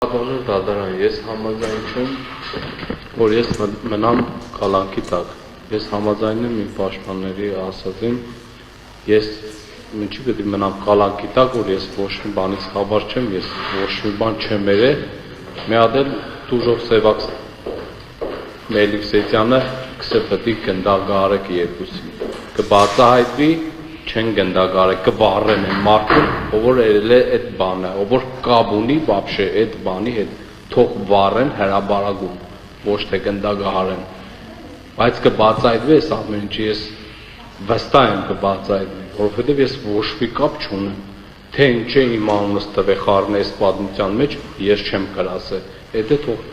Բանուր դատարան, ես համաձայն չեմ, որ ես մնամ կալանքի տակ, ես համաձայն եմ իմ պաշտպանների ասածին, ես ինչի պետք է մնամ կալանքի տակ, որ ես ոչ մի բանից խաբար չեմ, ես ոչ մի բան չեմ երել, մի հատ էլ Տուժով Սևակ Մելիքսեթյանը կսպտի գնդագարեք երկուսին, կբացահայտվի չեն գնդագարեք, կբառեն են մարդուն, ով որ երել է այդ բանը, ով որ կապ ունի вообще այդ բանի հետ, թող վառեն հրաբարագում, ոչ թե գնդագահարեն, բայց կբացահայտվի այս ամեն ինչի, ես վստահ եմ կբացահայտվի, որովհետև ես ոչ մի կապ չունեմ, թե ինչ է իմ անունս տվե խառն այս պատմության մեջ, ես չեմ կրասել, այդ է թող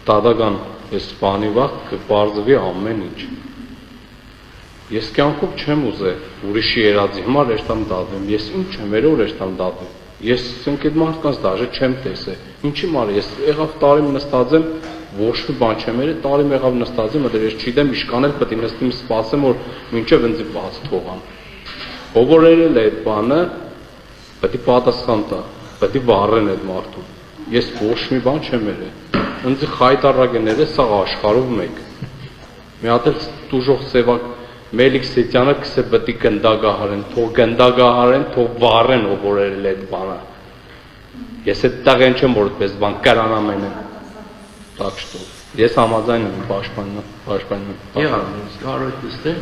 դատական այս բանի վաղ կպարզվի ամեն ինչ։ Ես կյանքում չեմ ուզել ուրիշի երազի համար երթամ դատվեմ, ես ինչ եմ երով երթամ դատվեմ, ես ասենք այդ մարդկանց դաժե չեմ տեսել, ինչի համար ես եղավ տարիմ նստած եմ, ոչ մի բան չեմ երել, տարիմ եղավ նստած եմ, դեռ ես չգիտեմ իշքան էլ պետք է նստիմ սպասեմ, որ մինչև ինձ բաց թողան։ Ով որ երել է այդ բանը, պետք է պատասխան տա, պետք է վառեն այդ մարդուն, ես ոչ մի բան չեմ երել, ինձ խայտարակ են երել սաղ աշխարհով մեկ, մի հատ էլ Տուժող Սևակ Մելիքսեթյանը կսպտի գնդագահարեն, թող վառեն, ով որ երել է այդ բանը, ես այդ տաղեն չեմ, որ այդպես բան կրանամ են եմ, так что, ես համաձայն եմ պաշտպանում, կարող եք նստել